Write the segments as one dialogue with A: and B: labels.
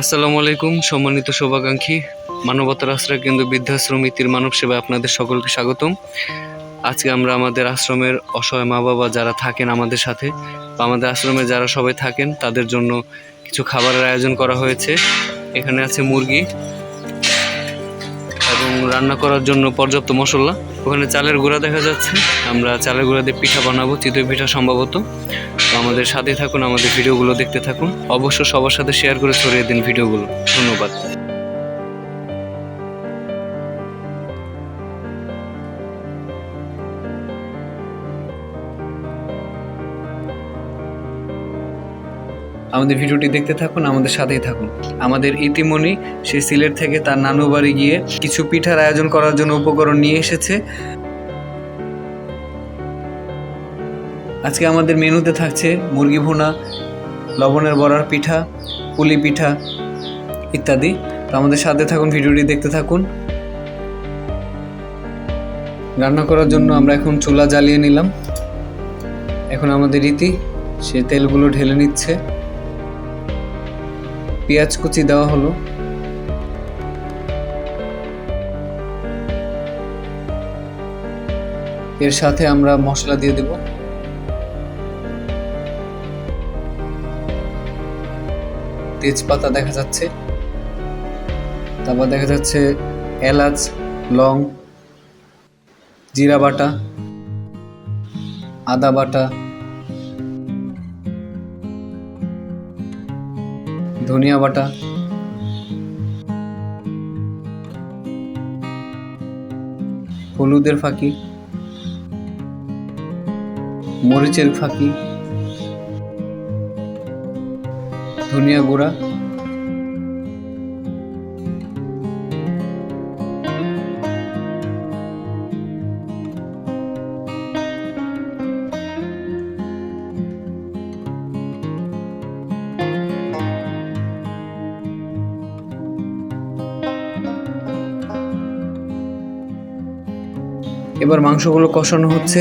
A: আসসালামু আলাইকুম সম্মানিত শুভাকাঙ্ক্ষী মানবতার আশ্রয় কেন্দ্র বৃদ্ধাশ্রম ইতির মানব সেবায় আপনাদের সকলকে স্বাগতম। আজকে আমরা আমাদের আশ্রমের অসহায় মা বাবা যারা থাকেন আমাদের সাথে বা আমাদের আশ্রমে যারা সবাই থাকেন তাদের জন্য কিছু খাবারের আয়োজন করা হয়েছে। এখানে আছে মুরগি এবং রান্না করার জন্য পর্যাপ্ত মশলা। ওখানে চালের গুঁড়া দেখা যাচ্ছে, আমরা চালের গুঁড়া দিয়ে পিঠা বানাবো, চিতই পিঠা সম্ভবত। তো আমাদের সাথে থাকুন, আমাদের ভিডিওগুলো দেখতে থাকুন, অবশ্য সবার সাথে শেয়ার করে ছড়িয়ে দিন ভিডিওগুলো। ধন্যবাদ। আমাদের ভিডিওটি দেখতে থাকুন, আমাদের সাথেই থাকুন। আমাদের ইতিমনি সে সিলেট থেকে তার নানু বাড়ি গিয়ে কিছু পিঠার আয়োজন করার জন্য উপকরণ নিয়ে এসেছে। আজকে আমাদের মেনুতে থাকছে মুরগি ভুনা, লবণের বড়ার পিঠা, পুলি পিঠা ইত্যাদি। তো আমাদের সাথে থাকুন, ভিডিওটি দেখতে থাকুন। রান্না করার জন্য আমরা এখন চুলা জ্বালিয়ে নিলাম। এখন আমাদের রীতি সে তেলগুলো ঢেলে নিচ্ছে। পেঁয়াজ কুচি দেওয়া হলো, এর সাথে আমরা মশলা দিয়ে দেব। তেজপাতা দেখা যাচ্ছে, তারপর দেখা যাচ্ছে এলাচ, লং, জিরা বাটা, আদা বাটা, ধনিয়া বাটা, হলুদের ফাঁকি, মরিচের ফাঁকি, ধনিয়া গুঁড়া, এবার মাংসগুলো কষানো হচ্ছে।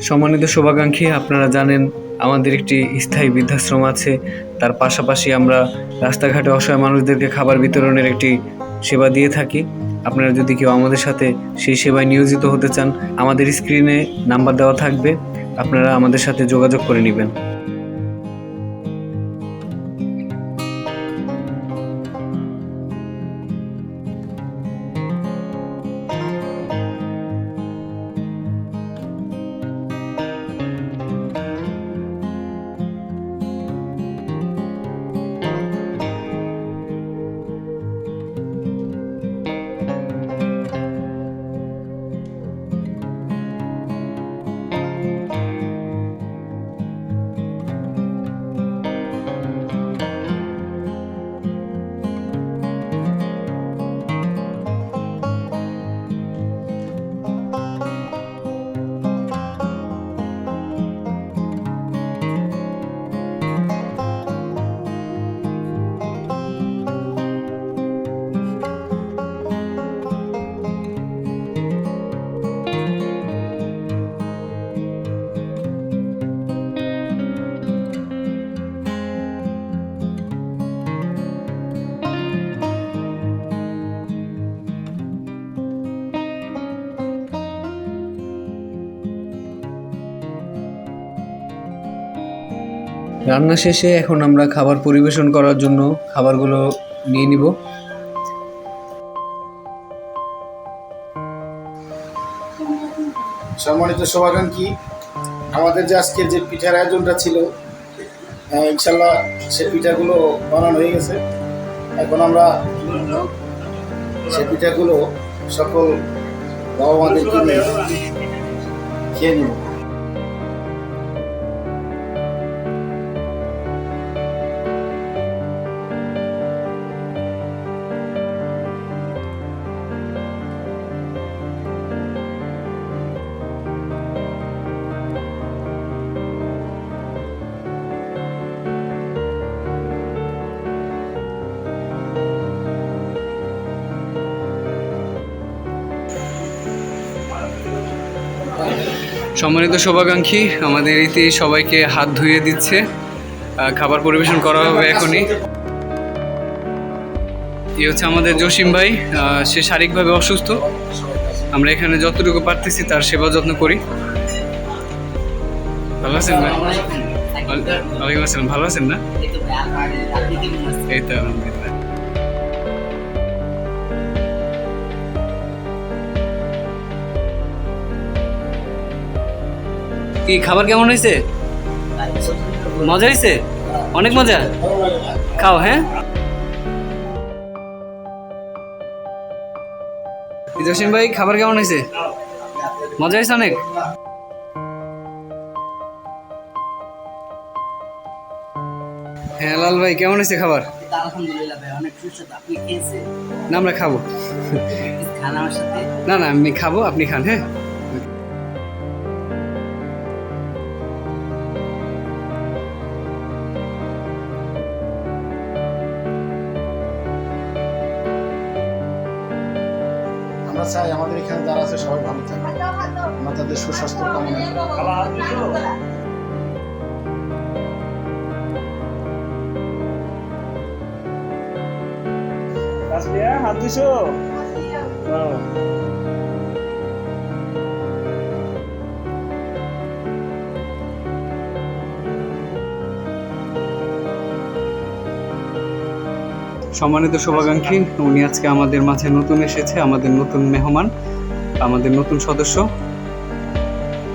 A: সম্মানিত শুভাকাঙ্ক্ষী, আপনারা জানেন আমাদের একটি স্থায়ী বৃদ্ধাশ্রম আছে। তার পাশাপাশি আমরা রাস্তাঘাটে অসহায় মানুষদেরকে খাবার বিতরণের একটি সেবা দিয়ে থাকি। আপনারা যদি কেউ আমাদের সাথে সেই সেবায় নিয়োজিত হতে চান, আমাদের স্ক্রিনে নাম্বার দেওয়া থাকবে, আপনারা আমাদের সাথে যোগাযোগ করে নেবেন। রান্না শেষে এখন আমরা খাবার পরিবেশন করার জন্য খাবারগুলো নিয়ে নিব।
B: সম্মানিত শুভাকাঙ্ক্ষী, আমাদের যে আজকের যে পিঠার আয়োজনটা ছিল, ইনশাল্লাহ সে পিঠাগুলো বানানো হয়ে গেছে। এখন আমরা সে পিঠাগুলো সকল বাবা মাদেরকে নিয়ে খেয়ে নিব।
A: সম্মানিত শুভাকাঙ্ক্ষী, আমাদের রীতি সবাইকে হাত ধুয়ে দিচ্ছে। খাবার পরিবেশন করা হবে এখনই। এই হচ্ছে আমাদের জসিম ভাই, সে শারীরিকভাবে অসুস্থ। আমরা এখানে যতটুকু পারতেছি তার সেবা যত্ন করি। ভালো আছেন ভাই? ওয়ালাইকুম আসসালাম, ভালো আছেন না? এই তো আলহামদুলিল্লাহ। কি খাবার কেমন হয়েছে? মজা হয়েছে? অনেক মজা। খাও, হ্যাঁ। জসিম ভাই, খাবার কেমন হয়েছে? মজা হয়েছে অনেক। হ্যাঁ লাল ভাই, কেমন হয়েছে খাবার?
C: আলহামদুলিল্লাহ ভাই, অনেক সুস্বাদু। আপনি খেয়েছেন?
A: না, আমরা খাবো।
C: খান আমার সাথে।
A: না না, আমি খাবো, আপনি খান। হ্যাঁ,
B: আমরা চাই আমাদের এখানে যারা আছে সবাই ভালো থাকে, আমরা তাদের সুস্বাস্থ্য কামনা করি।
D: হাত দিছো?
A: সম্মানিত শুভাকাঙ্ক্ষী, উনি আজকে আমাদের মাঝে নতুন এসেছে, আমাদের নতুন মেহমান, আমাদের নতুন সদস্য।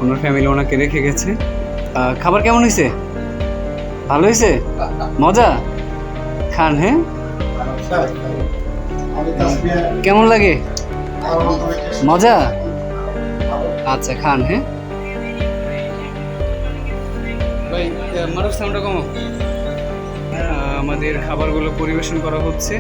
A: ওনার ফ্যামিলি ওনাকে রেখে গেছে। খাবার কেমন হয়েছে? ভালো হয়েছে? মজা? খান, হ্যাঁ। কেমন লাগে? মজা? আচ্ছা, খান, হ্যাঁ। ভাই, মারুফ সাউন্ডটা কমো। আমাদের খাবারগুলো পরিবেশন করা হচ্ছে।